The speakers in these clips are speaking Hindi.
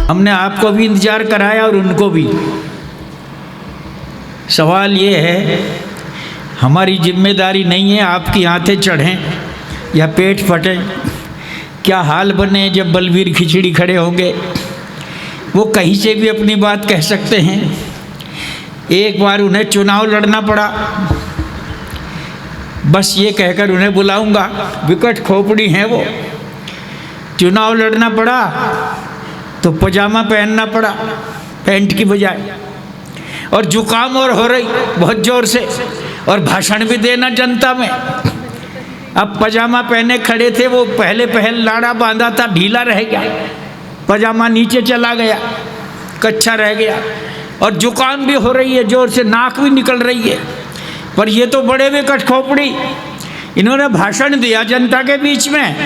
हमने आपको भी इंतज़ार कराया और उनको भी। सवाल ये है, हमारी जिम्मेदारी नहीं है आपकी आंखें चढ़ें या पेट फटे। क्या हाल बने जब बलवीर खिचड़ी खड़े होंगे। वो कहीं से भी अपनी बात कह सकते हैं। एक बार उन्हें चुनाव लड़ना पड़ा, बस ये कहकर उन्हें बुलाऊंगा, विकट खोपड़ी हैं वो। चुनाव लड़ना पड़ा तो पजामा पहनना पड़ा पैंट की बजाय, और जुकाम और हो रही बहुत ज़ोर से, और भाषण भी देना जनता में। अब पजामा पहने खड़े थे, वो पहले लाड़ा बांधा था, ढीला रह गया, पजामा नीचे चला गया, कच्चा रह गया, और जुकाम भी हो रही है ज़ोर से, नाक भी निकल रही है। पर ये तो बड़े विकट खोपड़ी, इन्होंने भाषण दिया जनता के बीच में,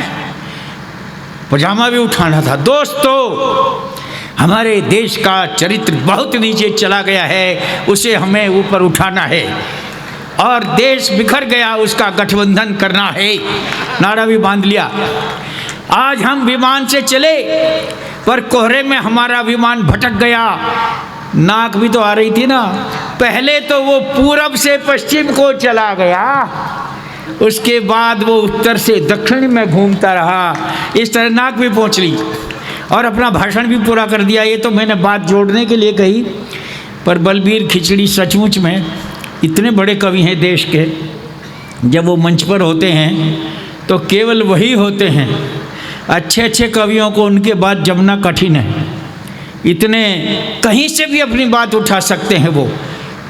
पजामा भी उठाना था। दोस्तों, हमारे देश का चरित्र बहुत नीचे चला गया है, उसे हमें ऊपर उठाना है, और देश बिखर गया, उसका गठबंधन करना है। नारा भी बांध लिया। आज हम विमान से चले, पर कोहरे में हमारा विमान भटक गया। नाक भी तो आ रही थी ना। पहले तो वो पूरब से पश्चिम को चला गया, उसके बाद वो उत्तर से दक्षिण में घूमता रहा। इस तरह नाक भी पहुँच ली और अपना भाषण भी पूरा कर दिया। ये तो मैंने बात जोड़ने के लिए कही, पर बलवीर खिचड़ी सचमुच में इतने बड़े कवि हैं देश के। जब वो मंच पर होते हैं तो केवल वही होते हैं। अच्छे अच्छे कवियों को उनके बाद जमना कठिन है। इतने कहीं से भी अपनी बात उठा सकते हैं वो,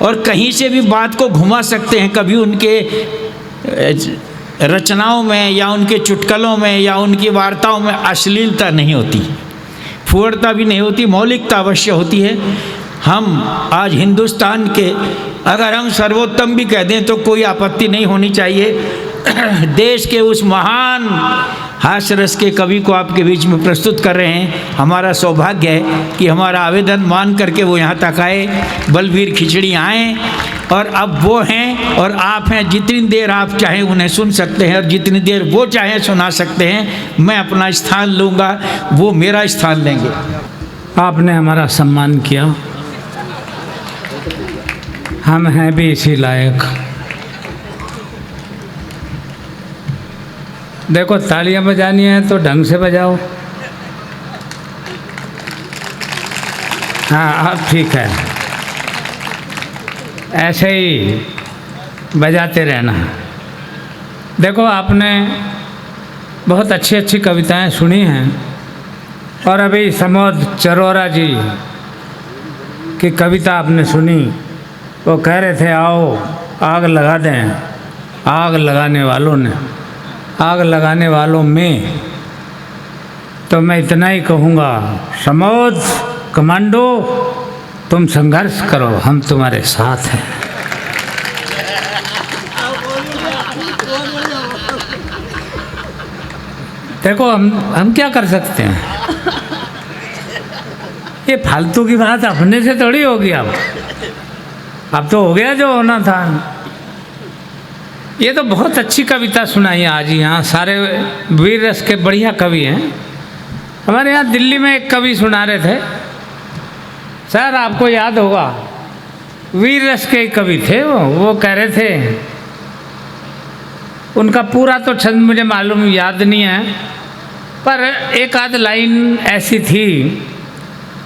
और कहीं से भी बात को घुमा सकते हैं। कभी उनके रचनाओं में या उनके चुटकुलों में या उनकी वार्ताओं में अश्लीलता नहीं होती, फुहड़ता भी नहीं होती, मौलिकता अवश्य होती है। हम आज हिंदुस्तान के अगर हम सर्वोत्तम भी कह दें तो कोई आपत्ति नहीं होनी चाहिए। देश के उस महान हास्य रस के कवि को आपके बीच में प्रस्तुत कर रहे हैं। हमारा सौभाग्य है कि हमारा आवेदन मान करके वो यहाँ तक आए, बलवीर खिचड़ी आए, और अब वो हैं और आप हैं। जितनी देर आप चाहें उन्हें सुन सकते हैं, और जितनी देर वो चाहें सुना सकते हैं। मैं अपना स्थान लूँगा, वो मेरा स्थान लेंगे। आपने हमारा सम्मान किया, हम हैं भी इसी लायक। देखो, तालियां बजानी है तो ढंग से बजाओ। हाँ, अब ठीक है, ऐसे ही बजाते रहना। देखो, आपने बहुत अच्छी अच्छी कविताएं सुनी हैं, और अभी समोद चरोरा जी की कविता आपने सुनी। वो कह रहे थे आओ आग लगा दें। आग लगाने वालों ने, आग लगाने वालों में तो मैं इतना ही कहूँगा, समोद कमांडो, तुम संघर्ष करो, हम तुम्हारे साथ हैं। देखो, हम क्या कर सकते हैं। ये फालतू की बात अपने से थोड़ी होगी। अब तो हो गया जो होना था। ये तो बहुत अच्छी कविता सुनाई आज यहाँ। सारे वीर रस के बढ़िया कवि हैं। हमारे यहाँ दिल्ली में एक कवि सुना रहे थे, सर आपको याद होगा, वीर रस के कवि थे वो कह रहे थे, उनका पूरा तो छंद मुझे मालूम याद नहीं है, पर एक आध लाइन ऐसी थी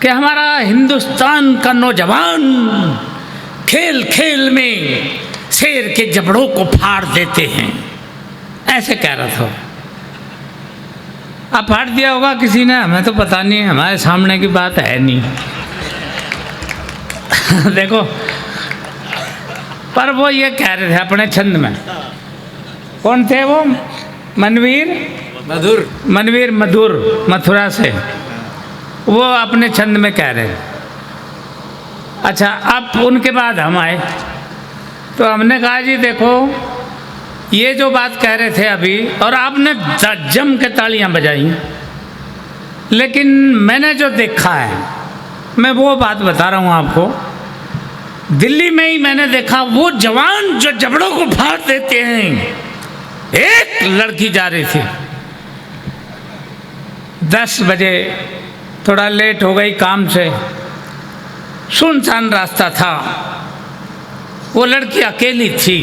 कि हमारा हिंदुस्तान का नौजवान खेल खेल में शेर के जबड़ों को फाड़ देते हैं, ऐसे कह रहा था। अब फाड़ दिया होगा किसी ने, हमें तो पता नहीं, हमारे सामने की बात है नहीं। देखो, पर वो ये कह रहे थे अपने छंद में। कौन थे वो? मनवीर मधुर मथुरा से, वो अपने छंद में कह रहे। अच्छा, अब उनके बाद हम आए तो हमने कहा जी देखो, ये जो बात कह रहे थे अभी, और आपने जम के तालियां बजाई, लेकिन मैंने जो देखा है, मैं वो बात बता रहा हूँ आपको। दिल्ली में ही मैंने देखा, वो जवान जो जबड़ों को फाड़ देते हैं। एक लड़की जा रही थी 10 बजे थोड़ा लेट हो गई काम से, सुनसान रास्ता था, वो लड़की अकेली थी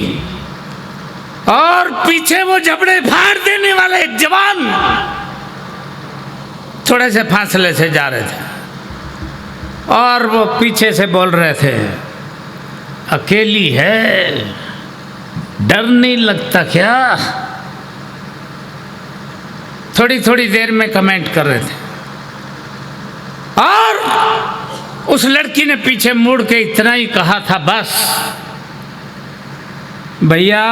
और पीछे वो जबड़े फाड़ देने वाले एक जवान थोड़े से फासले से जा रहे थे और वो पीछे से बोल रहे थे, अकेली है, डर नहीं लगता क्या? थोड़ी थोड़ी देर में कमेंट कर रहे थे और उस लड़की ने पीछे मुड़ के इतना ही कहा था, बस भैया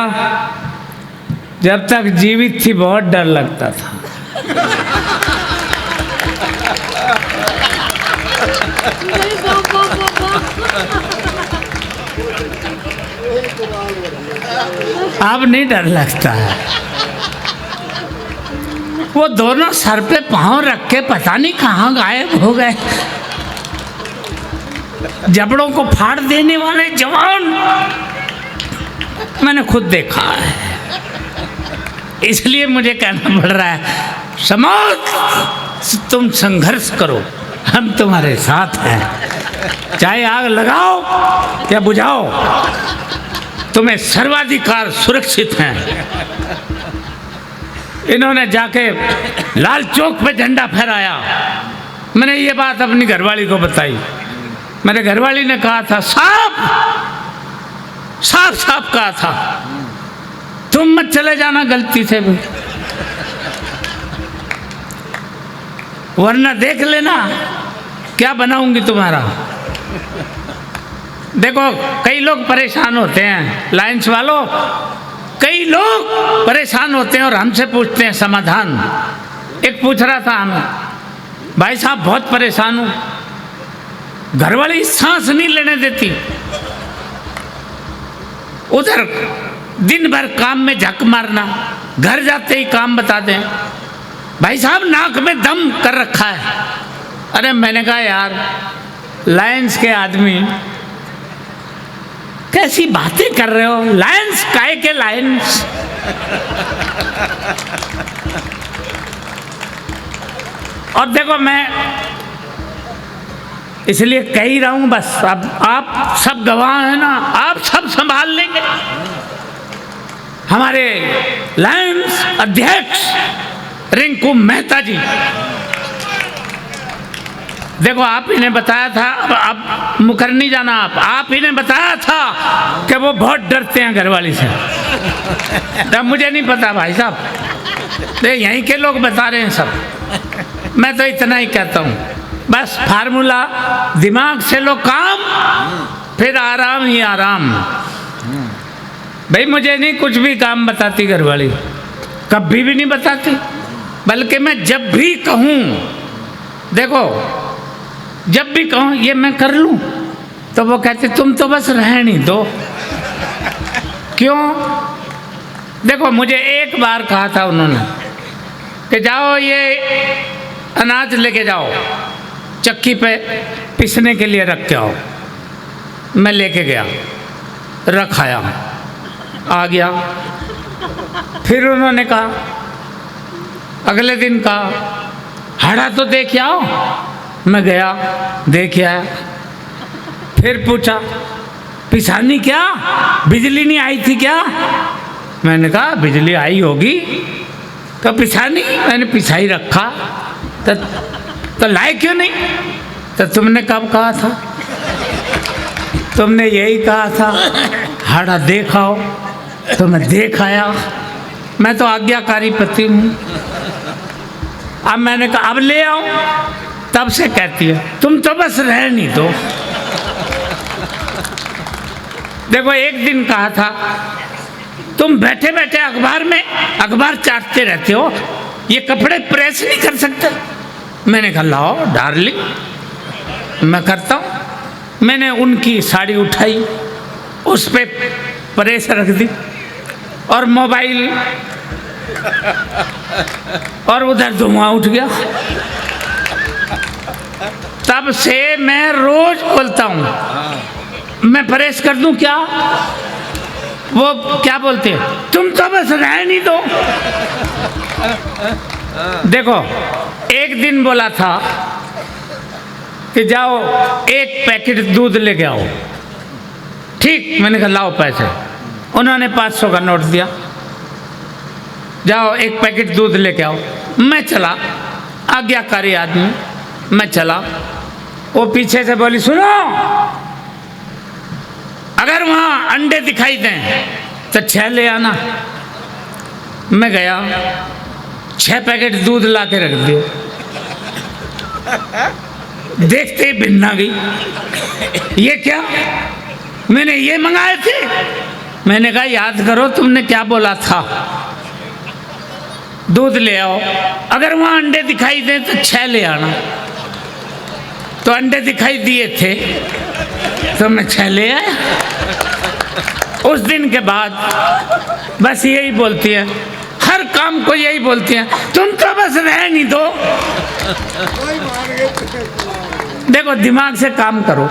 जब तक जीवित थी बहुत डर लगता था। अब नहीं डर लगता है। वो दोनों सर पे पांव रख के पता नहीं कहाँ गायब हो गए। जबड़ों को फाड़ देने वाले जवान मैंने खुद देखा है, इसलिए मुझे कहना पड़ रहा है, समाज तुम संघर्ष करो, हम तुम्हारे साथ हैं। चाहे आग लगाओ या बुझाओ, तुम्हें सर्वाधिकार सुरक्षित हैं। इन्होंने जाके लाल चौक पे झंडा फहराया। मैंने ये बात अपनी घरवाली को बताई। मेरे घरवाली ने कहा था, साफ साफ साफ कहा था, तुम मत चले जाना गलती से भी, वरना देख लेना क्या बनाऊंगी तुम्हारा। देखो कई लोग परेशान होते हैं, लाइंस वालों, कई लोग परेशान होते हैं और हमसे पूछते हैं समाधान। एक पूछ रहा था हमें, भाई साहब बहुत परेशान हूँ, घरवाली सांस नहीं लेने देती, उधर दिन भर काम में झक मारना, घर जाते ही काम बता दें, भाई साहब नाक में दम कर रखा है। अरे मैंने कहा यार, लायंस के आदमी कैसी बातें कर रहे हो, लायंस काय के लायंस। और देखो मैं इसलिए कह ही रहा हूं, बस अब आप सब गवाह हैं ना, आप सब संभाल लेंगे। हमारे लायंस अध्यक्ष रिंकू मेहता जी, देखो आप ही ने बताया था, अब मुकर नहीं जाना, आप ही ने बताया था कि वो बहुत डरते हैं घरवाली से। तब मुझे नहीं पता भाई साहब, यहीं के लोग बता रहे हैं सब। मैं तो इतना ही कहता हूँ, बस फार्मूला दिमाग से लो काम, फिर आराम ही आराम। भाई मुझे नहीं कुछ भी काम बताती घरवाली, कभी भी नहीं बताती, बल्कि मैं जब भी कहूँ, देखो जब भी कहूँ ये मैं कर लूँ, तो वो कहते तुम तो बस रहने दो। क्यों? देखो मुझे एक बार कहा था उन्होंने कि जाओ ये अनाज लेके जाओ, चक्की पे पिसने के लिए रख के आओ। मैं लेके गया, रख आया, आ गया। फिर उन्होंने कहा, अगले दिन कहा, हड़ा तो देख आओ। मैं गया, देख आया। फिर पूछा, पिसानी क्या, बिजली नहीं आई थी क्या? मैंने कहा बिजली आई होगी, तो पिसानी, मैंने पिसाई रखा। तो लाए क्यों नहीं? तो तुमने कब कहा था? तुमने यही कहा था हाड़ा देखाओ, तो मैं देख आया। मैं तो आज्ञाकारी पति हूँ। अब मैंने कहा अब ले आओ, तब से कहती है तुम तो बस रह नहीं दो। देखो एक दिन कहा था, तुम बैठे बैठे अखबार में अखबार चाटते रहते हो, ये कपड़े प्रेस नहीं कर सकते? मैंने कहा लाओ डार्लिंग, मैं करता हूँ। मैंने उनकी साड़ी उठाई, उस पर प्रेस रख दी, और मोबाइल, और उधर धुआं उठ गया। तब से मैं रोज बोलता हूँ, मैं प्रेस कर दूं क्या? वो क्या बोलते हैं, तुम तो बस रह नहीं दो। देखो एक दिन बोला था कि जाओ एक पैकेट दूध लेके आओ। ठीक, मैंने कहा लाओ पैसे। उन्होंने 500 का नोट दिया, जाओ एक पैकेट दूध लेके आओ। मैं चला, आज्ञाकारी आदमी, मैं चला। वो पीछे से बोली सुनो, अगर वहाँ अंडे दिखाई दें तो 6 ले आना। मैं गया, 6 पैकेट दूध ला के रख दिए। देखते ही भिन्न आ गई, ये क्या, मैंने ये मंगाए थे। मैंने कहा याद करो तुमने क्या बोला था, दूध ले आओ, अगर वहाँ अंडे दिखाई दें तो 6 ले आना। तो अंडे दिखाई दिए थे तो मैं 6 ले आया। उस दिन के बाद बस यही बोलती है, हर काम को यही बोलती है, तुम तो बस रह नहीं दो। देखो दिमाग से काम करो,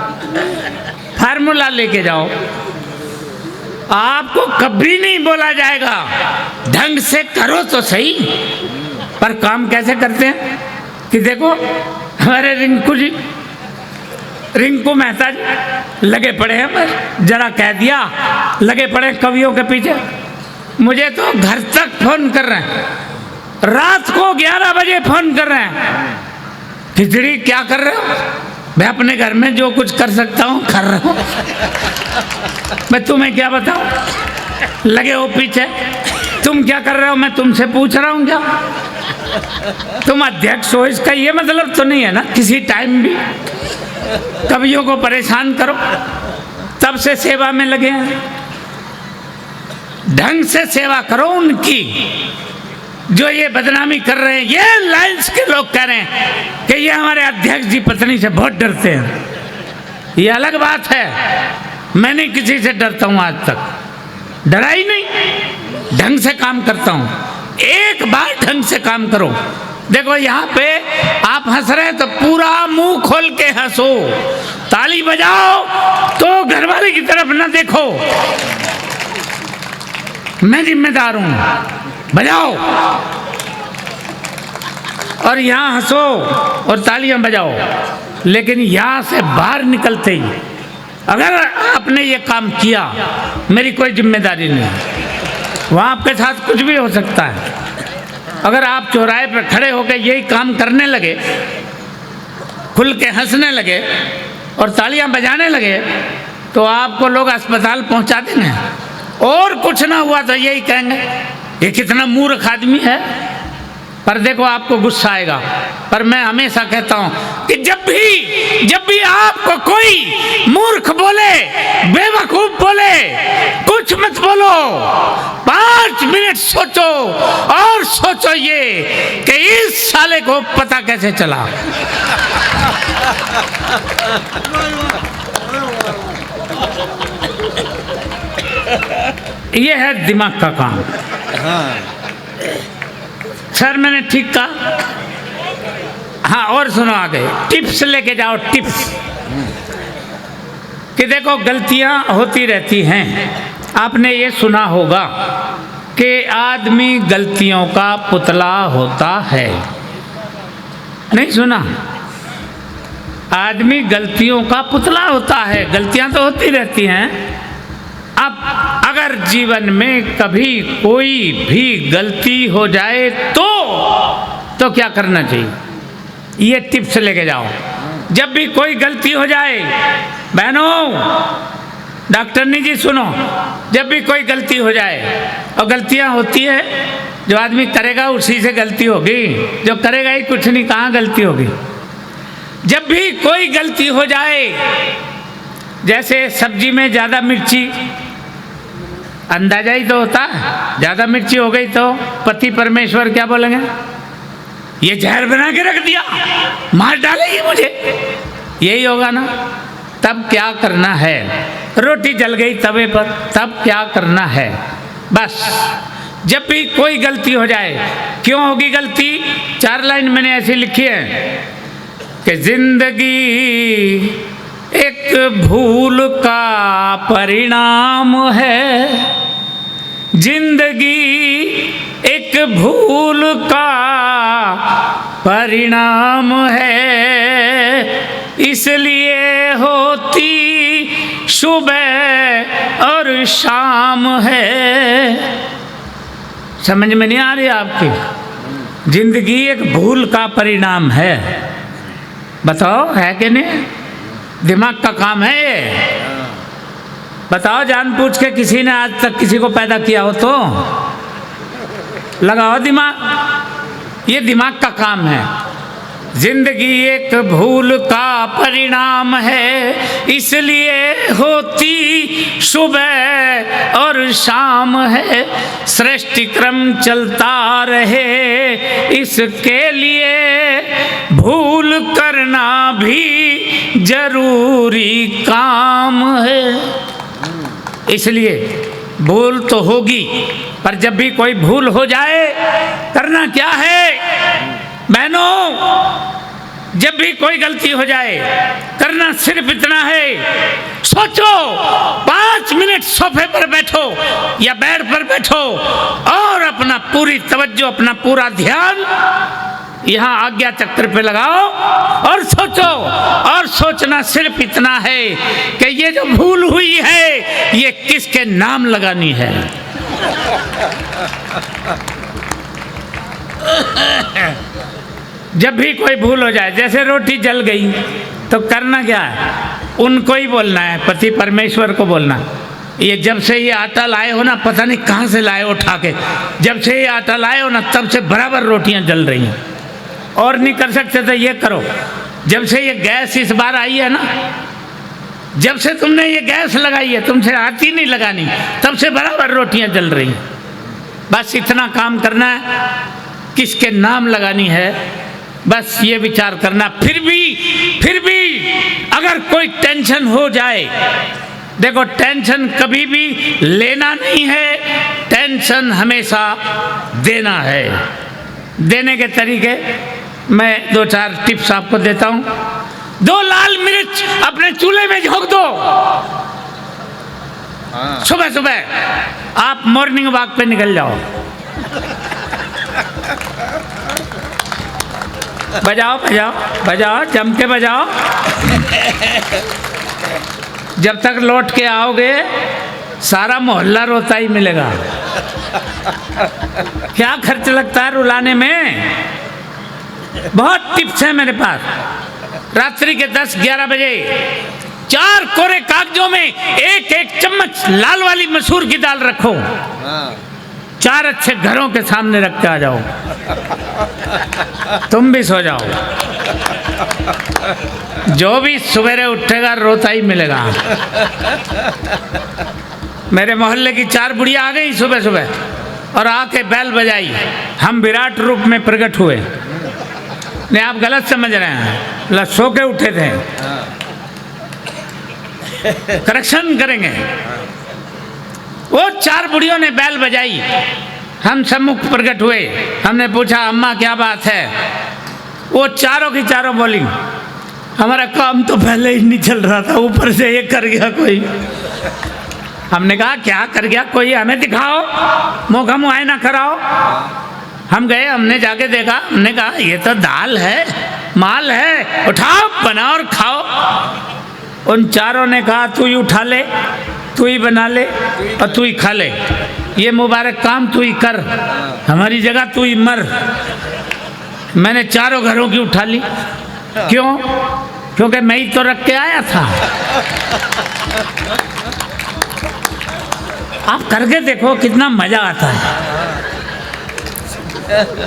फार्मूला लेके जाओ, आपको कभी नहीं बोला जाएगा ढंग से करो तो सही। पर काम कैसे करते हैं कि देखो हमारे रिंकू मेहता जी लगे पड़े हैं, बस जरा कह दिया लगे पड़े कवियों के पीछे। मुझे तो घर तक फोन कर रहे हैं, रात को 11 बजे फोन कर रहे हैं, खिचड़ी क्या कर रहे हो? मैं अपने घर में जो कुछ कर सकता हूँ कर रहा हूँ, मैं तुम्हें क्या बताऊँ। लगे हो पीछे, तुम क्या कर रहे हो मैं तुमसे पूछ रहा हूँ क्या? तुम अध्यक्ष हो इसका ये मतलब तो नहीं है ना किसी टाइम भी कवियों को परेशान करो। तब से सेवा में लगे हैं, ढंग से सेवा करो उनकी। जो ये बदनामी कर रहे हैं, ये लाइन्स के लोग कह रहे हैं कि ये हमारे अध्यक्ष जी पत्नी से बहुत डरते हैं, ये अलग बात है। मैं नहीं किसी से डरता हूं, आज तक डरा ही नहीं, ढंग से काम करता हूं। एक बार ढंग से काम करो। देखो यहाँ पे आप हंस रहे हैं तो पूरा मुंह खोल के हंसो, ताली बजाओ तो घरवाले की तरफ ना देखो, मैं जिम्मेदार हूं, बजाओ और यहाँ हंसो और तालियां बजाओ। लेकिन यहाँ से बाहर निकलते ही अगर आपने ये काम किया, मेरी कोई जिम्मेदारी नहीं, वहाँ आपके साथ कुछ भी हो सकता है। अगर आप चौराहे पर खड़े होकर यही काम करने लगे, खुल के हंसने लगे और तालियां बजाने लगे, तो आपको लोग अस्पताल पहुंचा देंगे। और कुछ ना हुआ तो यही कहेंगे ये कितना मूर्ख आदमी है। पर देखो आपको गुस्सा आएगा, पर मैं हमेशा कहता हूं कि जब भी आपको कोई मूर्ख बोले, बेवकूफ बोले, कुछ मत बोलो, 5 मिनट सोचो और सोचो ये कि इस साले को पता कैसे चला। ये है दिमाग का काम। सर मैंने ठीक कहा? हाँ, और सुनो आगे, टिप्स लेके जाओ, टिप्स कि देखो गलतियां होती रहती हैं। आपने ये सुना होगा कि आदमी गलतियों का पुतला होता है, नहीं सुना? आदमी गलतियों का पुतला होता है, गलतियां तो होती रहती हैं। अब अगर जीवन में कभी कोई भी गलती हो जाए तो क्या करना चाहिए, ये टिप्स लेके जाओ। जब भी कोई गलती हो जाए, बहनों, डॉक्टरनी जी सुनो, जब भी कोई गलती हो जाए, और गलतियां होती है, जो आदमी करेगा उसी से गलती होगी, जो करेगा ही कुछ नहीं, कहाँ गलती होगी। जब भी कोई गलती हो जाए, जैसे सब्जी में ज़्यादा मिर्ची, अंदाजा ही तो होता है, ज़्यादा मिर्ची हो गई तो पति परमेश्वर क्या बोलेंगे, ये जहर बना के रख दिया, मार डालेगी मुझे, यही होगा ना। तब क्या करना है, रोटी जल गई तवे पर, तब क्या करना है, बस जब भी कोई गलती हो जाए, क्यों होगी गलती, 4 लाइन मैंने ऐसी लिखी है कि जिंदगी एक भूल का परिणाम है, जिंदगी एक भूल का परिणाम है, इसलिए होती सुबह और शाम है। समझ में नहीं आ रही आपकी? जिंदगी एक भूल का परिणाम है। बताओ है कि नहीं? दिमाग का काम है ये। बताओ, जानबूझ के किसी ने आज तक किसी को पैदा किया हो तो लगाओ दिमाग। ये दिमाग का काम है। जिंदगी एक भूल का परिणाम है, इसलिए होती सुबह और शाम है। सृष्टि क्रम चलता रहे, इसके लिए भूल करना भी जरूरी काम है। इसलिए भूल तो होगी, पर जब भी कोई भूल हो जाए करना क्या है बहनों? जब भी कोई गलती हो जाए करना सिर्फ इतना है, सोचो 5 मिनट सोफे पर बैठो या बेड पर बैठो और अपना पूरी तवज्जो, अपना पूरा ध्यान यहाँ आज्ञा चक्र पे लगाओ और सोचो। और सोचना सिर्फ इतना है कि ये जो भूल हुई है ये किसके नाम लगानी है। जब भी कोई भूल हो जाए, जैसे रोटी जल गई तो करना क्या है? उनको ही बोलना है, पति परमेश्वर को बोलना। ये जब से ये आटा लाए हो ना, पता नहीं कहाँ से लाए उठा के, जब से ये आटा लाए हो ना तब से बराबर रोटियां जल रही हैं। और नहीं कर सकते तो ये करो, जब से ये गैस इस बार आई है ना, जब से तुमने ये गैस लगाई है, तुमसे आती नहीं लगानी, तब से बराबर रोटियां जल रही हैं। बस इतना काम करना है, किसके नाम लगानी है बस ये विचार करना। फिर भी अगर कोई टेंशन हो जाए, देखो टेंशन कभी भी लेना नहीं है, टेंशन हमेशा देना है। देने के तरीके मैं 2-4 टिप्स आपको देता हूँ। 2 लाल मिर्च अपने चूल्हे में झोंक दो। सुबह सुबह आप मॉर्निंग वॉक पे निकल जाओ, बजाओ बजाओ बजाओ, जम के बजाओ। जब तक लौट के आओगे सारा मोहल्ला रोता ही मिलेगा। क्या खर्च लगता है रुलाने में? बहुत टिप्स है मेरे पास। रात्रि के 10-11 बजे 4 कोरे कागजों में 1-1 चम्मच लाल वाली मसूर की दाल रखो, 4 अच्छे घरों के सामने रख के आ जाओ, तुम भी सो जाओ। जो भी सवेरे उठेगा रोता ही मिलेगा। मेरे मोहल्ले की 4 बुढ़िया आ गई सुबह सुबह और आके बैल बजाई। हम विराट रूप में प्रकट हुए। नहीं, आप गलत समझ रहे हैं, सो के उठे थे। करेक्शन करेंगे। वो 4 बुढ़ियों ने बैल बजाई, हम सम्मुख प्रकट हुए। हमने पूछा अम्मा क्या बात है? वो चारों की चारों बोली हमारा काम तो पहले ही नहीं चल रहा था, ऊपर से ये कर गया कोई। हमने कहा क्या कर गया कोई? हमें दिखाओ, मौका मुआयना कराओ। हम गए, हमने जाके देखा, हमने कहा ये तो दाल है, माल है, उठाओ बनाओ और खाओ। उन चारों ने कहा तू ही उठा ले, तू ही बना ले और तू ही खा ले, ये मुबारक काम तू ही कर, हमारी जगह तू ही मर। मैंने चारों घरों की उठा ली। क्यों? क्योंकि मैं ही तो रख के आया था। आप करके देखो कितना मजा आता है।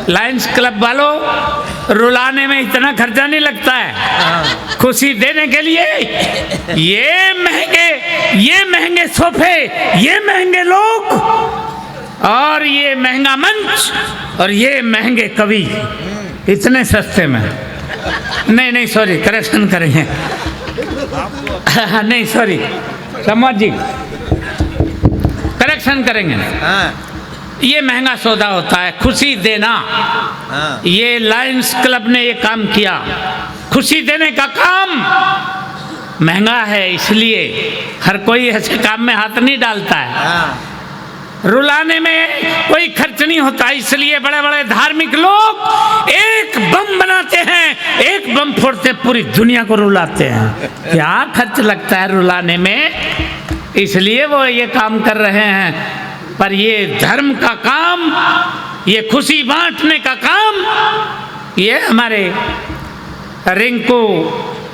लायंस क्लब वालों, रुलाने में इतना खर्चा नहीं लगता है। खुशी देने के लिए ये महंगे सोफे, ये महंगे लोग और ये महंगा मंच और ये महंगे कवि, इतने सस्ते में। नहीं सॉरी, करेक्शन करेंगे। नहीं सॉरी समाज जी, करेक्शन करेंगे। ये महंगा सौदा होता है खुशी देना। ये लायंस क्लब ने ये काम किया। खुशी देने का काम महंगा है, इसलिए हर कोई ऐसे काम में हाथ नहीं डालता है। रुलाने में कोई खर्च नहीं होता, इसलिए बड़े बड़े धार्मिक लोग एक बम बनाते हैं, एक एक बम फोड़ते पूरी दुनिया को रुलाते हैं। क्या खर्च लगता है रुलाने में, इसलिए वो ये काम कर रहे हैं। पर ये धर्म का काम, ये खुशी बांटने का काम, ये हमारे रिंकू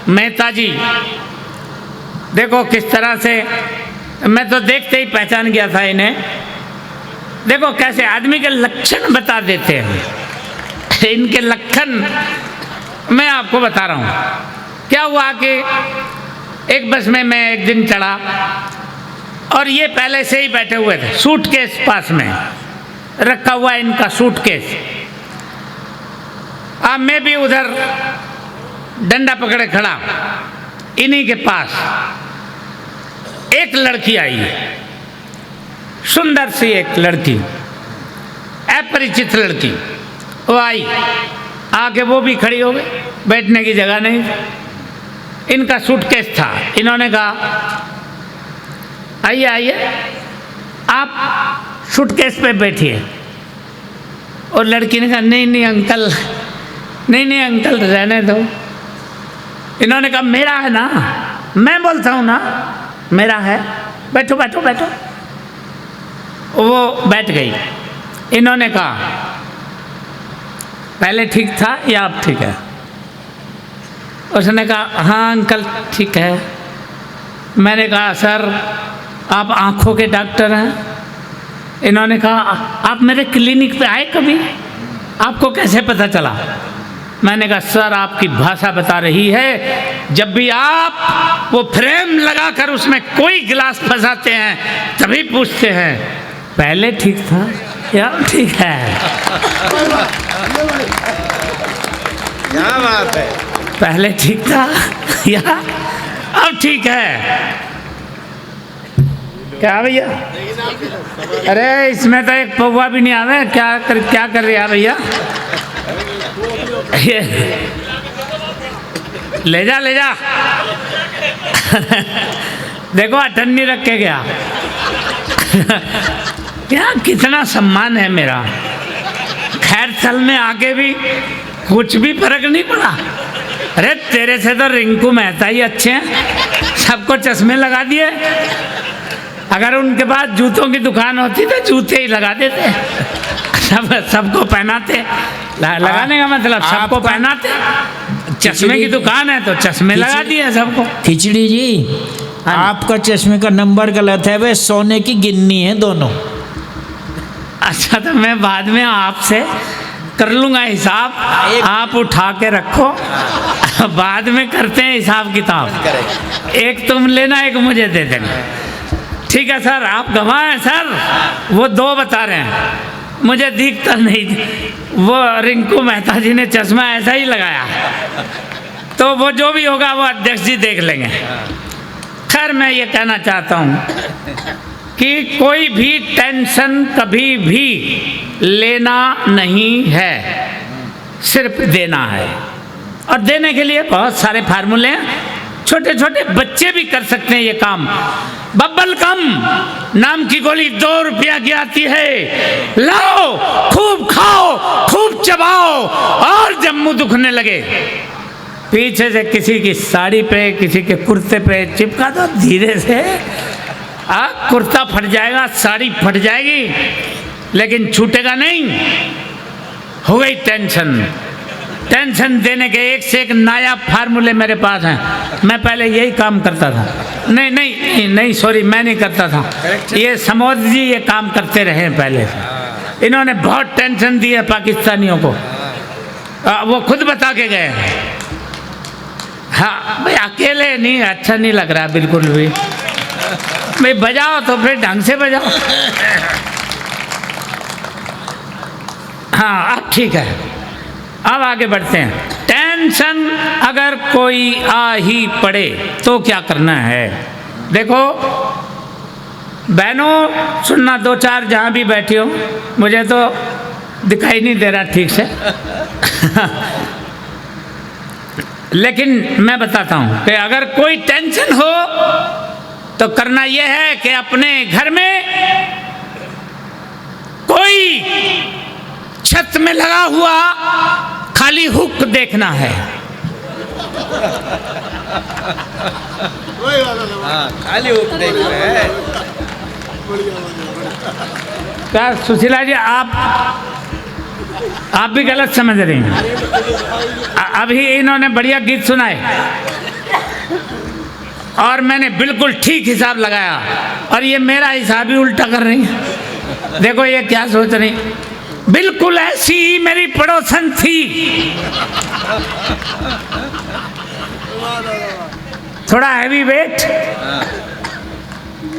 मेहता जी, देखो किस तरह से, मैं तो देखते ही पहचान गया था इन्हें। देखो कैसे आदमी के लक्षण बता देते हैं। इनके लक्षण मैं आपको बता रहा हूँ। क्या हुआ कि एक बस में मैं एक दिन चढ़ा और ये पहले से ही बैठे हुए थे, सूटकेस पास में रखा हुआ इनका सूटकेस। अब मैं भी उधर डंडा पकड़े खड़ा, इन्हीं के पास एक लड़की आई है, सुंदर सी एक लड़की, अपरिचित लड़की। वो आई, आके वो भी खड़ी हो गई, बैठने की जगह नहीं, इनका सूटकेस था। इन्होंने कहा आइए आइए आप सूटकेस पे बैठिए। और लड़की ने कहा नहीं नहीं अंकल, नहीं अंकल रहने दो। इन्होंने कहा मेरा है ना, मैं बोलता हूँ ना मेरा है, बैठो बैठो बैठो। वो बैठ गई। इन्होंने कहा पहले ठीक था या अब ठीक है? उसने कहा हाँ अंकल ठीक है। मैंने कहा सर आप आँखों के डॉक्टर हैं? इन्होंने कहा आप मेरे क्लिनिक पे आए कभी, आपको कैसे पता चला? मैंने कहा सर आपकी भाषा बता रही है, जब भी आप वो फ्रेम लगाकर उसमें कोई गिलास फंसाते हैं तभी पूछते हैं पहले ठीक था या ठीक है। क्या बात है, पहले ठीक था या अब ठीक है? क्या भैया, अरे इसमें तो एक पौवा भी नहीं आवे, क्या कर रही है भैया? ले जा देखो अठन्नी रख के गया। क्या कितना सम्मान है मेरा। खैर साल में आके भी कुछ भी फर्क नहीं पड़ा। अरे तेरे से तो रिंकू मेहता ही अच्छे हैं, सबको चश्मे लगा दिए। अगर उनके पास जूतों की दुकान होती तो जूते ही लगा देते, सबको पहनाते। लगाने का मतलब सबको पहनाते। चश्मे की दुकान है तो चश्मे लगा दिए सबको। खिचड़ी जी आपका चश्मे का नंबर गलत है, वे सोने की गिन्नी है दोनों। अच्छा तो मैं बाद में आपसे कर लूँगा हिसाब, आप उठा के रखो, बाद में करते हैं हिसाब किताब। एक तुम लेना एक मुझे दे देना, ठीक है सर? आप गवाह हैं सर, वो 2 बता रहे हैं, मुझे दिखता नहीं। वो रिंकू मेहता जी ने चश्मा ऐसा ही लगाया, तो वो जो भी होगा वो अध्यक्ष जी देख लेंगे। खैर मैं ये कहना चाहता हूँ कि कोई भी टेंशन कभी भी लेना नहीं है, सिर्फ देना है। और देने के लिए बहुत सारे फार्मूले हैं, छोटे छोटे बच्चे भी कर सकते हैं ये काम। बब्बल कम नाम की गोली 2 रुपया की आती है, लाओ खूब खाओ खूब चबाओ, और जब मुंह दुखने लगे पीछे से किसी की साड़ी पे किसी के कुर्ते पे चिपका दो धीरे से, कुर्ता फट जाएगा, साड़ी फट जाएगी, लेकिन छूटेगा नहीं। हो गई टेंशन। टेंशन देने के एक से एक नायाब फार्मूले मेरे पास हैं। मैं पहले यही काम करता था। नहीं सॉरी, मैं नहीं करता था, ये समोद जी ये काम करते रहे पहले से। इन्होंने बहुत टेंशन दी है पाकिस्तानियों को, वो खुद बता के गए। हाँ भाई अकेले नहीं, अच्छा नहीं लग रहा बिल्कुल भी। भाई बजाओ तो फिर ढंग से बजाओ। हाँ अब ठीक है, अब आगे बढ़ते हैं। टेंशन अगर कोई आ ही पड़े तो क्या करना है? देखो बहनों सुनना, 2-4 जहाँ भी बैठी हो, मुझे तो दिखाई नहीं दे रहा ठीक से लेकिन मैं बताता हूँ कि अगर कोई टेंशन हो तो करना यह है कि अपने घर में कोई छत में लगा हुआ खाली हुक देखना है, हाँ, खाली हुक देख रहे हैं। क्या सुशीला जी, आप भी गलत समझ रही हैं। अभी इन्होंने बढ़िया गीत सुनाए और मैंने बिल्कुल ठीक हिसाब लगाया, और ये मेरा हिसाब ही उल्टा कर रही है। देखो ये क्या सोच रही, बिल्कुल ऐसी ही मेरी पड़ोसन थी, थोड़ा हैवी वेट,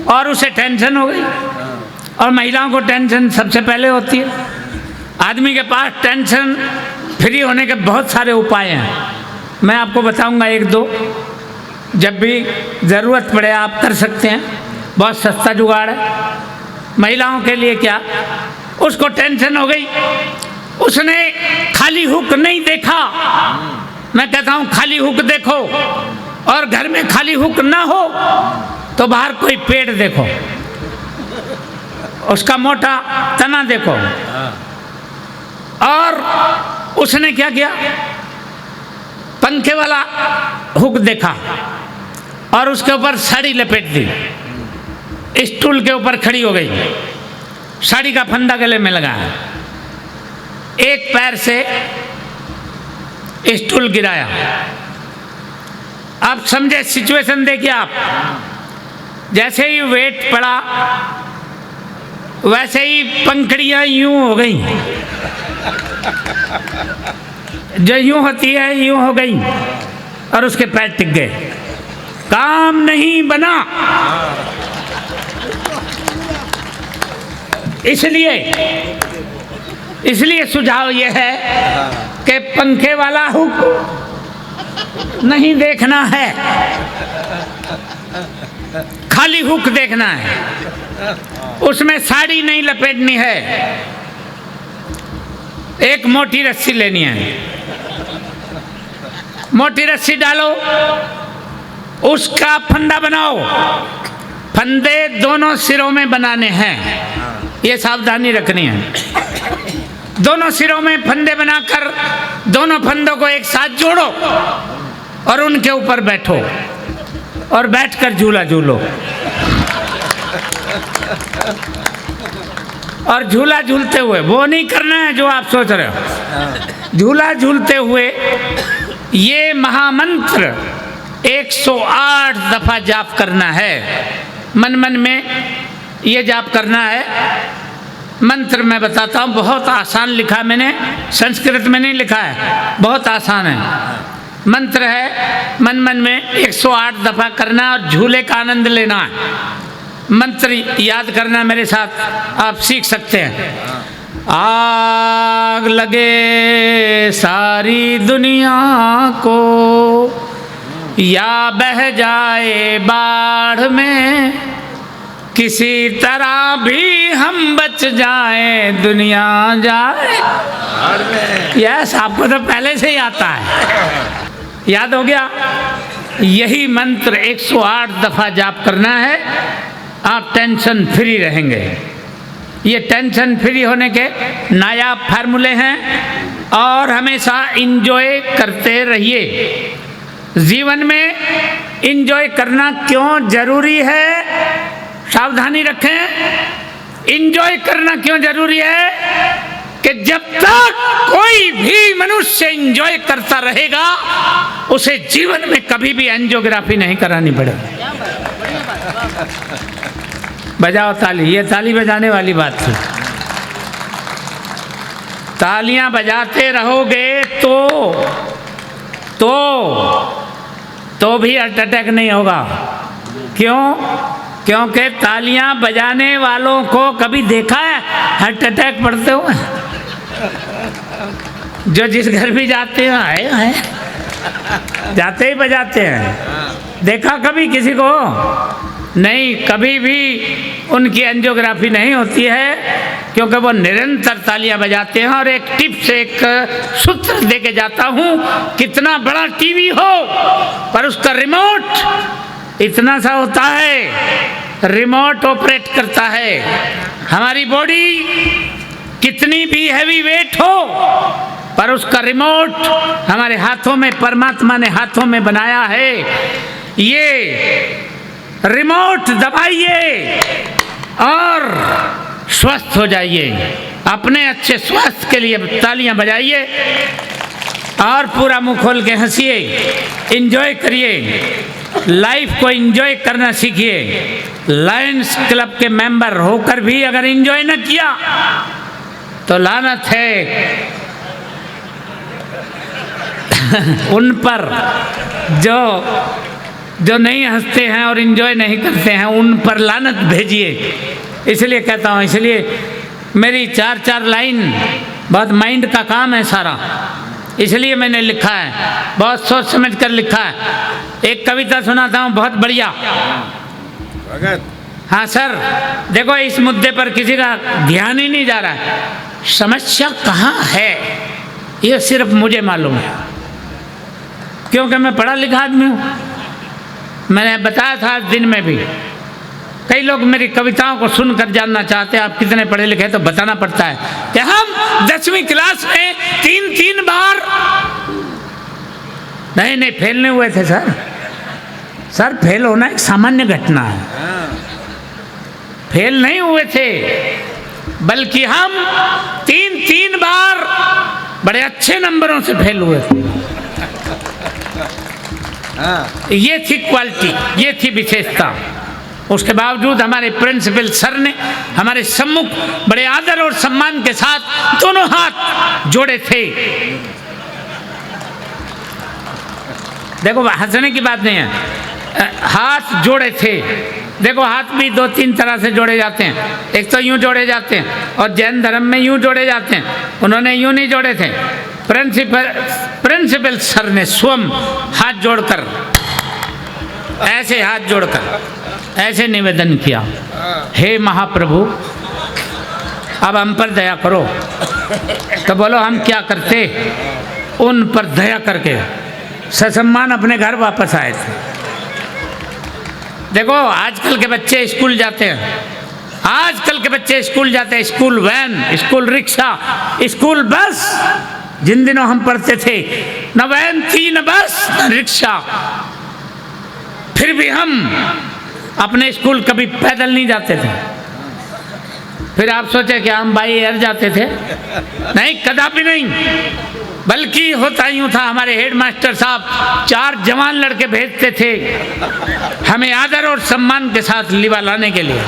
और उसे टेंशन हो गई। और महिलाओं को टेंशन सबसे पहले होती है। आदमी के पास टेंशन फ्री होने के बहुत सारे उपाय हैं, मैं आपको बताऊंगा एक दो, जब भी ज़रूरत पड़े आप कर सकते हैं। बहुत सस्ता जुगाड़ है महिलाओं के लिए। क्या, उसको टेंशन हो गई, उसने खाली हुक नहीं देखा। मैं कहता हूँ खाली हुक देखो, और घर में खाली हुक ना हो तो बाहर कोई पेड़ देखो, उसका मोटा तना देखो। और उसने क्या किया, पंखे वाला हुक देखा और उसके ऊपर साड़ी लपेट दी, स्टूल के ऊपर खड़ी हो गई, साड़ी का फंदा गले में लगाया, एक पैर से स्टूल गिराया। आप समझे सिचुएशन, देखिए आप, जैसे ही वेट पड़ा वैसे ही पंखड़ियां यूं हो गई, जो यूं होती है यूं हो गई, और उसके पैर टिक गए। काम नहीं बना। इसलिए सुझाव यह है कि पंखे वाला हुक नहीं देखना है, खाली हुक देखना है, उसमें साड़ी नहीं लपेटनी है। एक मोटी रस्सी लेनी है, मोटी रस्सी डालो, उसका फंदा बनाओ। फंदे दोनों सिरों में बनाने हैं, ये सावधानी रखनी है। दोनों सिरों में फंदे बनाकर दोनों फंदों को एक साथ जोड़ो और उनके ऊपर बैठो और बैठकर झूला झूलो। और झूला झूलते हुए, वो नहीं करना है जो आप सोच रहे हो, झूला झूलते हुए ये महामंत्र 108 दफा जाप करना है। मन मन में ये जाप करना है। मंत्र मैं बताता हूँ, बहुत आसान लिखा मैंने, संस्कृत में नहीं लिखा है, बहुत आसान है। मंत्र है, मन मन में 108 दफा करना और झूले का आनंद लेना है। मंत्र याद करना मेरे साथ, आप सीख सकते हैं। आग लगे सारी दुनिया को, या बह जाए बाढ़ में, किसी तरह भी हम बच जाए, दुनिया जाए। यस, आपको तो पहले से ही आता है, याद हो गया। यही मंत्र 108 दफा जाप करना है, आप टेंशन फ्री रहेंगे। ये टेंशन फ्री होने के नायाब फार्मूले हैं, और हमेशा इंजॉय करते रहिए। जीवन में इंजॉय करना क्यों जरूरी है, सावधानी रखें। इंजॉय करना क्यों जरूरी है कि जब तक कोई भी मनुष्य इंजॉय करता रहेगा, उसे जीवन में कभी भी एंजियोग्राफी नहीं करानी पड़ेगी। बजाओ ताली, ये ताली बजाने वाली बात थी। तालियां बजाते रहोगे तो भी हार्ट अटैक नहीं होगा। क्यों? क्योंकि तालियां बजाने वालों को कभी देखा है हार्ट अटैक पड़ते हुए? जो जिस घर भी जाते हैं, आए जाते ही बजाते हैं, देखा कभी किसी को? नहीं, कभी भी उनकी एंजियोग्राफी नहीं होती है, क्योंकि वो निरंतर तालियां बजाते हैं। और एक टिप्स, एक सूत्र दे के जाता हूँ, कितना बड़ा टीवी हो पर उसका रिमोट इतना सा होता है, रिमोट ऑपरेट करता है। हमारी बॉडी कितनी भी हैवी वेट हो पर उसका रिमोट हमारे हाथों में परमात्मा ने हाथों में बनाया है। ये रिमोट दबाइए और स्वस्थ हो जाइए। अपने अच्छे स्वास्थ्य के लिए तालियां बजाइए और पूरा मुंह खोल के हंसिए, एंजॉय करिए, लाइफ को एंजॉय करना सीखिए। लायंस क्लब के मेंबर होकर भी अगर एंजॉय न किया तो लानत है उन पर जो नहीं हंसते हैं और एंजॉय नहीं करते हैं, उन पर लानत भेजिए। इसलिए कहता हूँ, इसलिए मेरी 4-4 लाइन बहुत माइंड का काम है सारा, इसलिए मैंने लिखा है, बहुत सोच समझ कर लिखा है। एक कविता सुनाता हूँ बहुत बढ़िया। हाँ सर, देखो इस मुद्दे पर किसी का ध्यान ही नहीं जा रहा है। समस्या कहाँ है ये सिर्फ मुझे मालूम है, क्योंकि मैं पढ़ा लिखा आदमी हूँ। मैंने बताया था आज दिन में भी, कई लोग मेरी कविताओं को सुनकर जानना चाहते हैं आप कितने पढ़े लिखे, तो बताना पड़ता है कि हम 10वीं क्लास में 3 बार नहीं फेल नहीं हुए थे सर। सर फेल होना एक सामान्य घटना है, फेल नहीं हुए थे, बल्कि हम 3 बार बड़े अच्छे नंबरों से फेल हुए थे। ये थी क्वालिटी, ये थी विशेषता। उसके बावजूद हमारे प्रिंसिपल सर ने हमारे सम्मुख बड़े आदर और सम्मान के साथ दोनों हाथ जोड़े थे। देखो हंसने की बात नहीं है, हाथ जोड़े थे। देखो हाथ भी 2-3 तरह से जोड़े जाते हैं, एक तो यूं जोड़े जाते हैं और जैन धर्म में यूं जोड़े जाते हैं, उन्होंने यूं नहीं जोड़े थे। प्रिंसिपल सर ने स्वयं हाथ जोड़कर, ऐसे हाथ जोड़कर ऐसे निवेदन किया, हे महाप्रभु अब हम पर दया करो। तो बोलो हम क्या करते, उन पर दया करके ससम्मान अपने घर वापस आए थे। देखो आजकल के बच्चे स्कूल जाते हैं, आजकल के बच्चे स्कूल जाते हैं, school van, school rickshaw, school bus. जिन दिनों हम पढ़ते थे न वैन थी न बस न रिक्शा, फिर भी हम अपने स्कूल कभी पैदल नहीं जाते थे। फिर आप सोचे कि हम बाई एयर जाते थे? नहीं, कदापि नहीं। बल्कि होता यूँ था, हमारे हेडमास्टर साहब 4 जवान लड़के भेजते थे हमें आदर और सम्मान के साथ लिवा लाने के लिए।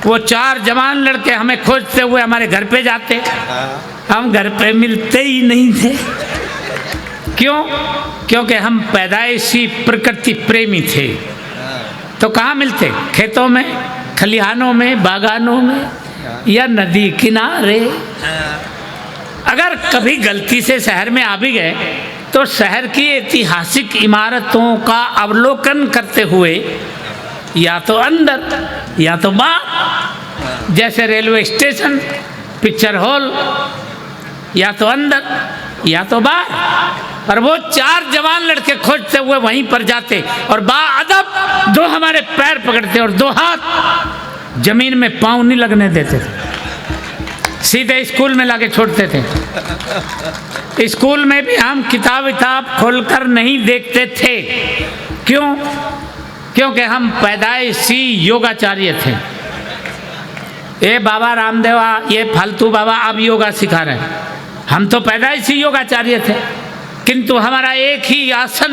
वो 4 जवान लड़के हमें खोजते हुए हमारे घर पे जाते, हम घर पे मिलते ही नहीं थे। क्यों? क्योंकि हम पैदाइशी प्रकृति प्रेमी थे। तो कहाँ मिलते? खेतों में, खलिहानों में, बागानों में या नदी किनारे। अगर कभी गलती से शहर में आ भी गए तो शहर की ऐतिहासिक इमारतों का अवलोकन करते हुए या तो अंदर या तो बाहर, जैसे रेलवे स्टेशन, पिक्चर हॉल, या तो अंदर या तो बाहर। और वो 4 जवान लड़के खोजते हुए वहीं पर जाते और बाअदब 2 हमारे पैर पकड़ते और 2 हाथ जमीन में पाँव नहीं लगने देते थे, सीधे स्कूल में लाके छोड़ते थे। स्कूल में भी हम किताब खोलकर नहीं देखते थे। क्यों? क्योंकि हम पैदाइशी योगाचार्य थे। ये बाबा रामदेव, ये फालतू बाबा अब योगा सिखा रहे हैं, हम तो पैदाइशी योगाचार्य थे। किंतु हमारा एक ही आसन,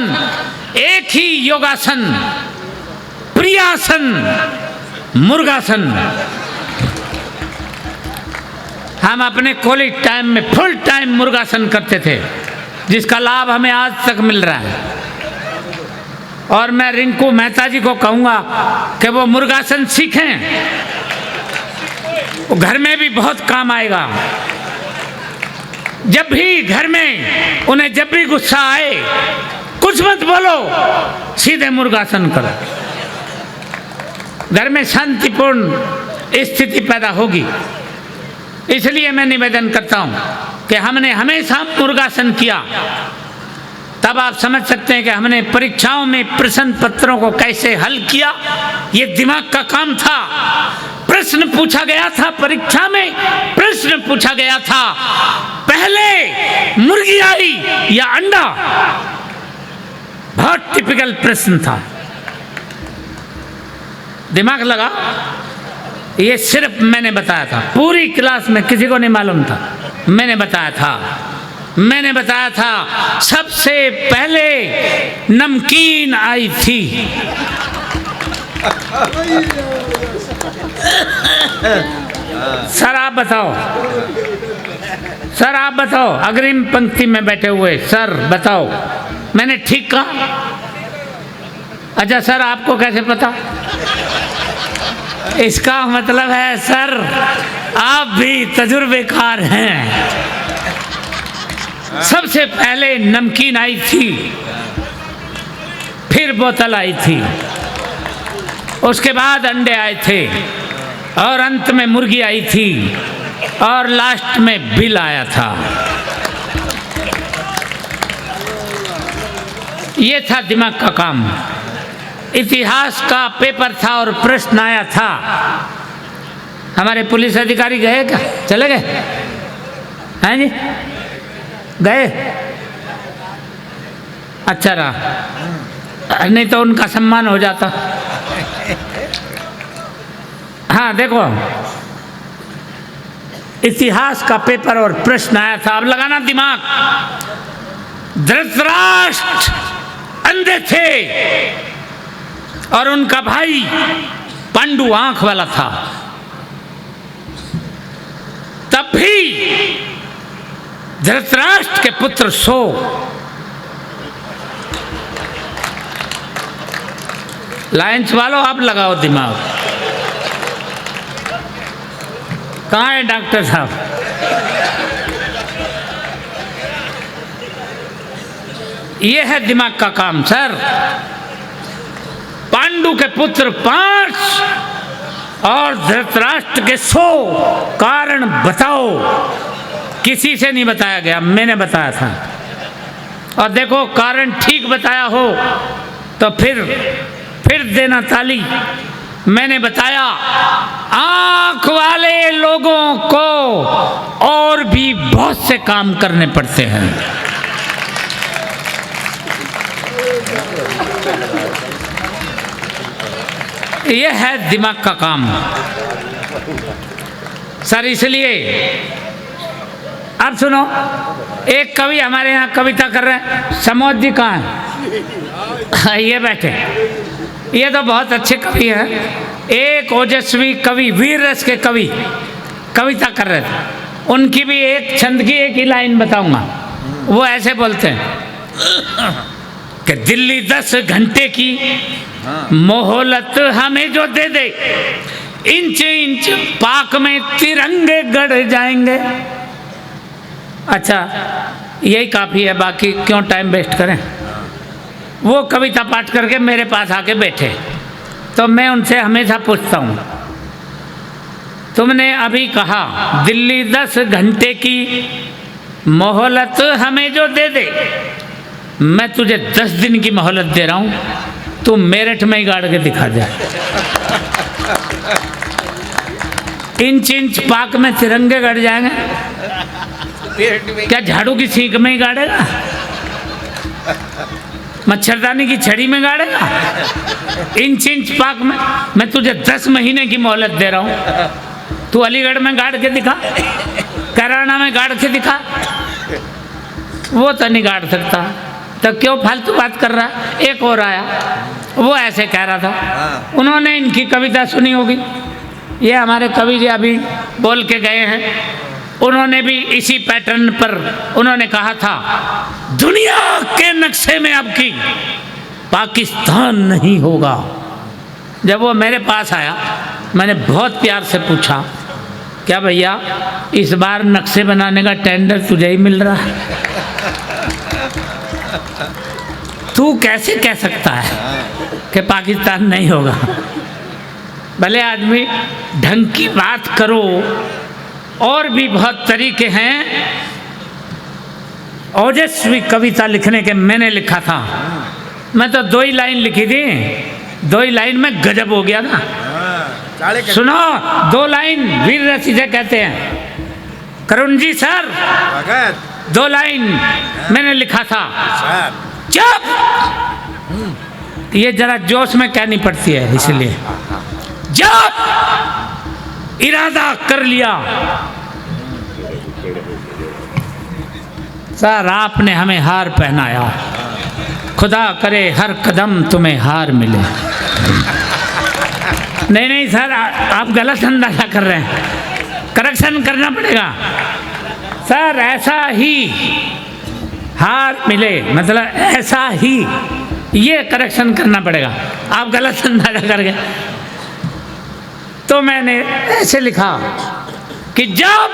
एक ही योगासन, प्रियासन, मुर्गासन, हम अपने कॉलेज टाइम में फुल टाइम मुर्गासन करते थे, जिसका लाभ हमें आज तक मिल रहा है। और मैं रिंकू मेहता जी को कहूँगा कि वो मुर्गासन सीखें, वो घर में भी बहुत काम आएगा। जब भी घर में उन्हें जब भी गुस्सा आए, कुछ मत बोलो, सीधे मुर्गासन करो, घर में शांतिपूर्ण स्थिति पैदा होगी। इसलिए मैं निवेदन करता हूँ कि हमने हमेशा मुर्गासन किया, तब आप समझ सकते हैं कि हमने परीक्षाओं में प्रश्न पत्रों को कैसे हल किया। ये दिमाग का काम था। प्रश्न पूछा गया था परीक्षा में, प्रश्न प्रश्न पूछा गया था, पहले मुर्गी आई या अंडा? बहुत टिपिकल प्रश्न था। दिमाग लगा। ये सिर्फ मैंने बताया था, पूरी क्लास में किसी को नहीं मालूम था। मैंने बताया था सबसे पहले नमकीन आई थी। सर आप बताओ, अग्रिम पंक्ति में बैठे हुए सर बताओ, मैंने ठीक कहा? अच्छा सर आपको कैसे पता? इसका मतलब है सर आप भी तजुर्बेकार हैं। सबसे पहले नमकीन आई थी, फिर बोतल आई थी, उसके बाद अंडे आए थे, और अंत में मुर्गी आई थी, और लास्ट में बिल आया था। ये था दिमाग का काम। इतिहास का पेपर था और प्रश्न आया था। हमारे पुलिस अधिकारी गए क्या? चले गए? हैं जी? गए? अच्छा रहा, नहीं तो उनका सम्मान हो जाता। हाँ देखो, इतिहास का पेपर और प्रश्न आया था। अब लगाना दिमाग। धृतराष्ट्र अंधे थे और उनका भाई पांडु आंख वाला था। तब भी धृतराष्ट्र के पुत्र 100 लाइन्स वालों आप लगाओ दिमाग। कहाँ है डॉक्टर साहब? ये है दिमाग का काम सर। पांडु के पुत्र 5 और धृतराष्ट्र के 100 कारण बताओ। किसी से नहीं बताया गया, मैंने बताया था। और देखो कारण ठीक बताया हो तो फिर देना ताली। मैंने बताया आंख वाले लोगों को और भी बहुत से काम करने पड़ते हैं। यह है दिमाग का काम सर। इसलिए अब सुनो, एक कवि हमारे यहाँ कविता कर रहे हैं। समोद जी कहाँ हैं? ये बैठे। ये तो बहुत अच्छे कवि हैं। एक ओजस्वी कवि, वीर रस के कवि कविता कर रहे थे। उनकी भी एक छंद की एक ही लाइन बताऊंगा। वो ऐसे बोलते हैं कि दिल्ली 10 घंटे की मोहलत हमें जो दे दे, इंच इंच पाक में तिरंगे गड़ जाएंगे। अच्छा यही काफ़ी है, बाकी क्यों टाइम वेस्ट करें। वो कविता पाठ करके मेरे पास आके बैठे, तो मैं उनसे हमेशा पूछता हूँ, तुमने अभी कहा दिल्ली 10 घंटे की मोहलत हमें जो दे दे, मैं तुझे 10 दिन की मोहलत दे रहा हूँ, तू मेरठ में ही गाड़ के दिखा दे। इंच इंच पाक में तिरंगे गड़ जाएंगे। क्या झाड़ू की सीख में ही गाड़ेगा? मच्छरदानी की छड़ी में गाड़ेगा? इंच इंच पाक में। मैं तुझे 10 महीने की मोहलत दे रहा हूँ, तू अलीगढ़ में गाड़ के दिखा, कराना में गाड़ के दिखा। वो तो नहीं गाड़ सकता, तो क्यों फालतू बात कर रहा है। एक और आया, वो ऐसे कह रहा था, उन्होंने इनकी कविता सुनी होगी। ये हमारे कवि जी अभी बोल के गए हैं। उन्होंने भी इसी पैटर्न पर उन्होंने कहा था, दुनिया के नक्शे में अब की पाकिस्तान नहीं होगा। जब वो मेरे पास आया, मैंने बहुत प्यार से पूछा, क्या भैया इस बार नक्शे बनाने का टेंडर तुझे ही मिल रहा है? तू कैसे कह सकता है कि पाकिस्तान नहीं होगा? भले आदमी ढंग की बात करो। और भी बहुत तरीके हैं। ओजस्वी कविता लिखने के मैंने लिखा था। मैं तो 2 ही लाइन लिखी थी, 2 ही लाइन में गजब हो गया था। सुनो, 2 लाइन वीर रस इसे कहते हैं। करुण जी सर, भगत 2 लाइन मैंने लिखा था। सर, चुप! ये जरा जोश में कहनी पड़ती है, इसलिए जब इरादा कर लिया। सर आपने हमें हार पहनाया, खुदा करे हर कदम तुम्हें हार मिले। नहीं नहीं सर, आप गलत अंदाजा कर रहे हैं, करेक्शन करना पड़ेगा सर। ऐसा ही हार मिले, मतलब ऐसा ही, ये करेक्शन करना पड़ेगा, आप गलत अंदाजा कर गए। तो मैंने ऐसे लिखा कि जब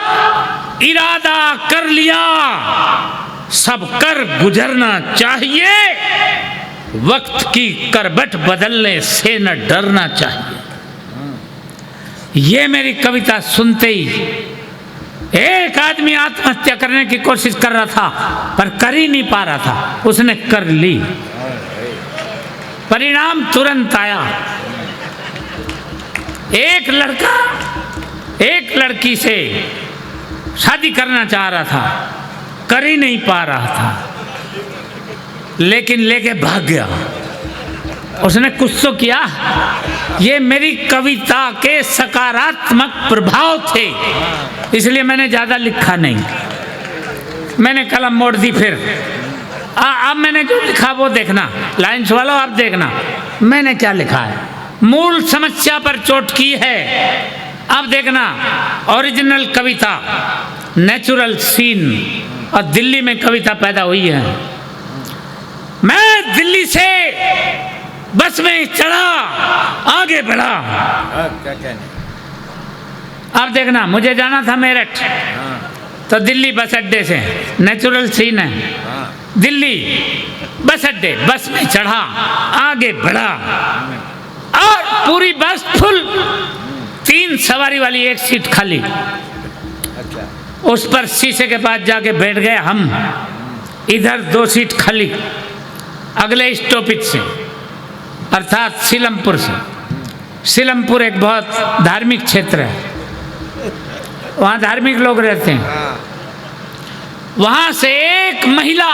इरादा कर लिया सब कर गुजरना चाहिए, वक्त की करवट बदलने से न डरना चाहिए। ये मेरी कविता सुनते ही एक आदमी आत्महत्या करने की कोशिश कर रहा था, पर कर ही नहीं पा रहा था, उसने कर ली। परिणाम तुरंत आया। एक लड़का एक लड़की से शादी करना चाह रहा था, कर ही नहीं पा रहा था, लेकिन लेके भाग गया। उसने कुछ तो किया। ये मेरी कविता के सकारात्मक प्रभाव थे, इसलिए मैंने ज़्यादा लिखा नहीं, मैंने कलम मोड़ दी। फिर अब मैंने जो लिखा वो देखना, लाइन्स वालों आप देखना मैंने क्या लिखा है। मूल समस्या पर चोट की है, अब देखना। ओरिजिनल कविता, नेचुरल सीन, और दिल्ली में कविता पैदा हुई है। मैं दिल्ली से बस में चढ़ा, आगे बढ़ा। क्या कहने? अब देखना, मुझे जाना था मेरठ, तो दिल्ली बस अड्डे से, नेचुरल सीन है, दिल्ली बस अड्डे, बस में चढ़ा, आगे बढ़ा, और पूरी बस फुल, 3 सवारी वाली 1 सीट खाली। अच्छा, उस पर शीशे के पास जाके बैठ गए हम, इधर 2 सीट खाली, अगले स्टॉपेज से, अर्थात सीलमपुर से। सीलमपुर एक बहुत धार्मिक क्षेत्र है, वहाँ धार्मिक लोग रहते हैं। वहाँ से एक महिला,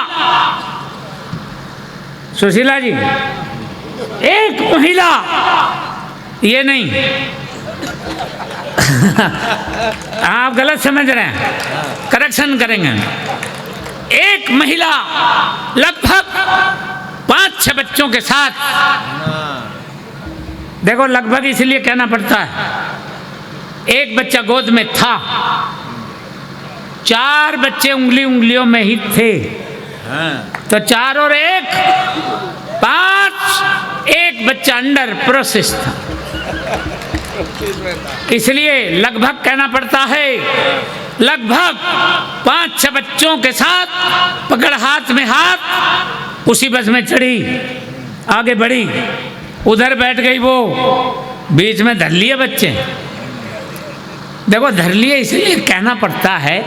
सुशीला जी, एक महिला, ये नहीं आप गलत समझ रहे हैं, करेक्शन करेंगे। एक महिला लगभग 5-6 बच्चों के साथ, देखो लगभग इसलिए कहना पड़ता है, एक बच्चा गोद में था, 4 बच्चे उंगलियों में ही थे, तो 4 और 1 5, एक बच्चा अंडर प्रोसेस था, इसलिए लगभग कहना पड़ता है। लगभग 5-6 बच्चों के साथ पकड़ हाथ में हाथ उसी बस में चढ़ी, आगे बढ़ी, उधर बैठ गई वो, बीच में धर लिए बच्चे। देखो धर लिए इसलिए कहना पड़ता है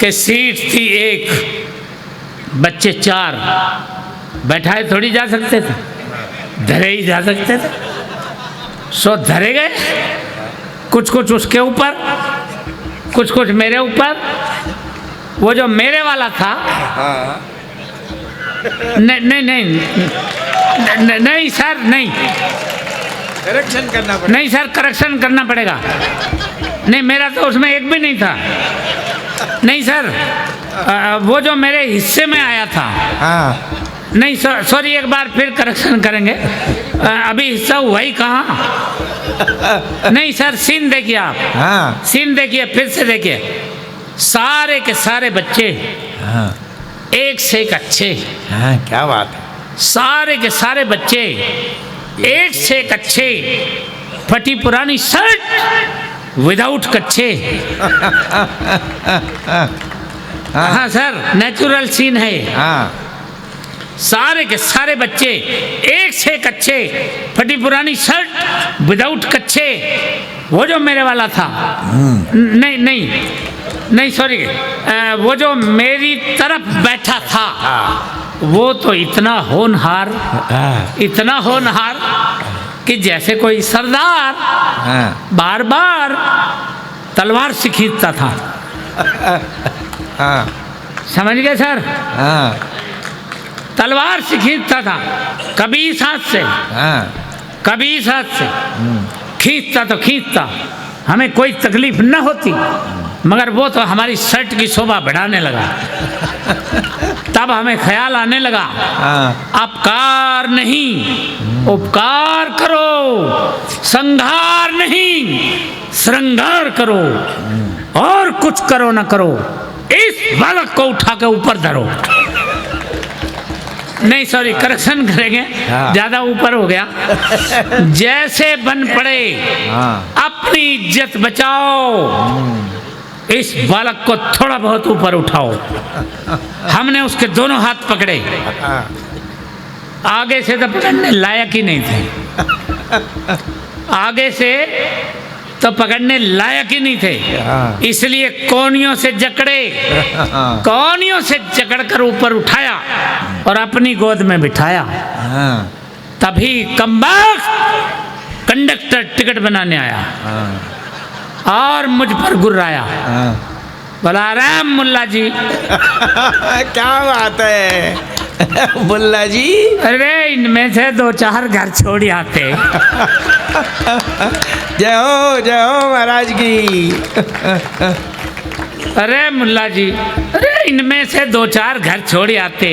कि सीट थी 1, बच्चे 4, बैठाए थोड़ी जा सकते थे, धरे ही जा सकते थे, सो धरे गए, कुछ कुछ उसके ऊपर, कुछ कुछ मेरे ऊपर। वो जो मेरे वाला था, नहीं नहीं नहीं नहीं सर, नहीं, करेक्शन करना पड़ेगा। नहीं सर, करेक्शन करना पड़ेगा। नहीं, मेरा तो उसमें एक भी नहीं था। नहीं सर, वो जो मेरे हिस्से में आया था, नहीं सॉरी, एक बार फिर करेक्शन करेंगे, अभी हिस्सा हुआ ही कहाँ। नहीं सर, सीन देखिए आप, सीन देखिए, फिर से देखिए, सारे के सारे बच्चे एक से एक अच्छे, क्या बात है। सारे के सारे बच्चे एक से एक अच्छे, फटी पुरानी शर्ट विदाउट कच्छे। हाँ सर, नेचुरल सीन है। सारे के सारे बच्चे एक से एक अच्छे, फटी पुरानी शर्ट विदाउट कच्छे। वो जो मेरे वाला था, नहीं नहीं नहीं सॉरी, वो जो मेरी तरफ बैठा था, वो तो इतना होनहार, इतना होनहार कि जैसे कोई सरदार बार बार तलवार से खींचता था। हाँ समझ गए सर? हाँ तलवार से खींचता था, कभी इस हाथ से हाँ कभी इस हाथ से, खींचता तो खींचता, हमें कोई तकलीफ न होती, मगर वो तो हमारी शर्ट की शोभा बढ़ाने लगा। तब हमें ख्याल आने लगा, हाँ अपकार नहीं उपकार करो, संहार नहीं श्रृंगार करो, और कुछ करो ना करो, इस बालक को उठा के ऊपर धरो। नहीं सॉरी, करेक्शन करेंगे, हाँ। ज्यादा ऊपर हो गया। जैसे बन पड़े हाँ अपनी इज्जत बचाओ, इस बालक को थोड़ा बहुत ऊपर उठाओ। हमने उसके दोनों हाथ पकड़े, हाँ आगे से तो पकड़ने लायक ही नहीं थे, आगे से तो पकड़ने लायक ही नहीं थे, हाँ। इसलिए कोनियों से जकड़े, हाँ कोनियों से जकड़कर ऊपर उठाया और अपनी गोद में बिठाया। हाँ तभी कमबख्त कंडक्टर टिकट बनाने आया हाँ और मुझ पर गुर्राया, हाँ बोला राम मुल्ला जी। क्या बात है मुल्ला जी। अरे इनमें से 2-4 घर छोड़ आते। जय हो महाराज की। अरे मुल्ला जी, अरे इनमें से 2-4 घर छोड़ आते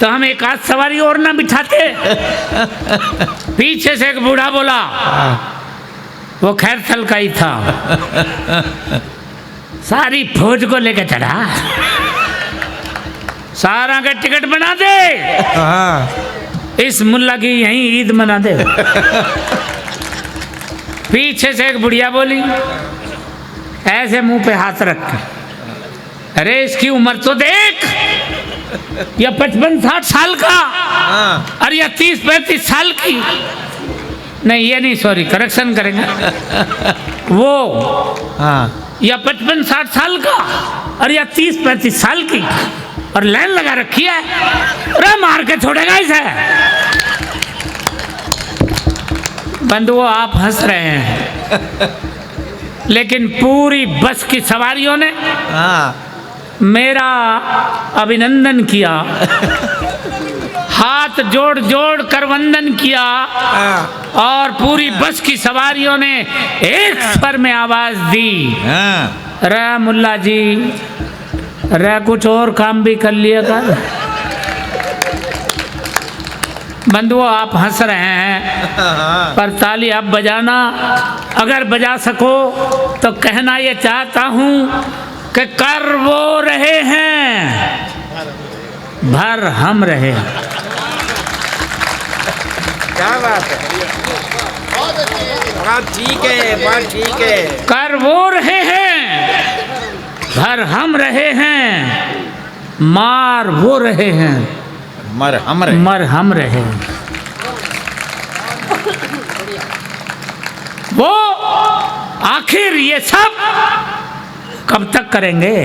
तो हम एक आध सवारी और ना बिठाते। पीछे से एक बूढ़ा बोला, वो खैर थल का ही था, सारी फौज को लेकर चढ़ा, सारा का टिकट बना दे, हाँ इस मुल्ला की यहीं ईद मना दे। पीछे से एक बुढ़िया बोली, ऐसे मुंह पे हाथ रख के, अरे इसकी उम्र तो देख, या 55-60 साल का, हाँ और या 30-35 साल की। नहीं ये नहीं, सॉरी करेक्शन करेंगे, वो हाँ या 55-60 साल का और या 30-35 साल की, और लाइन लगा रखी है, अरे मार के छोड़ेगा इसे। बंधुओं आप हंस रहे हैं, लेकिन पूरी बस की सवारियों ने हाँ मेरा अभिनंदन किया, हाथ जोड़ जोड़ कर वंदन किया, हाँ और पूरी बस की सवारियों ने एक स्वर में आवाज दी, हाँ रे मुल्ला जी, रे कुछ और काम भी कर लिया कर। बंधुओं आप हंस रहे हैं, पर ताली आप बजाना, अगर बजा सको तो कहना ये चाहता हूँ कि कर वो रहे हैं, भर हम रहे। क्या बात है, बात ठीक है, बात ठीक है। कर वो रहे हैं, भर हम रहे हैं, मार वो रहे हैं, मर हम रहे। मर हम रहे। वो आखिर ये सब कब तक करेंगे,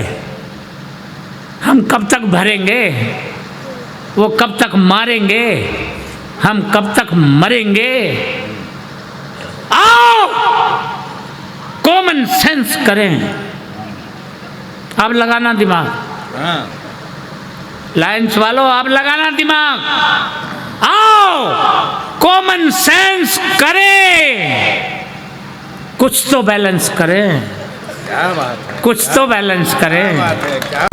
हम कब तक भरेंगे, वो कब तक मारेंगे, हम कब तक मरेंगे। आओ कॉमन सेंस करें, अब लगाना दिमाग, हाँ लाइन्स वालों आप लगाना दिमाग, आओ कॉमन सेंस करें, कुछ तो बैलेंस करें, क्या बात है, कुछ तो बैलेंस करें। बात है क्या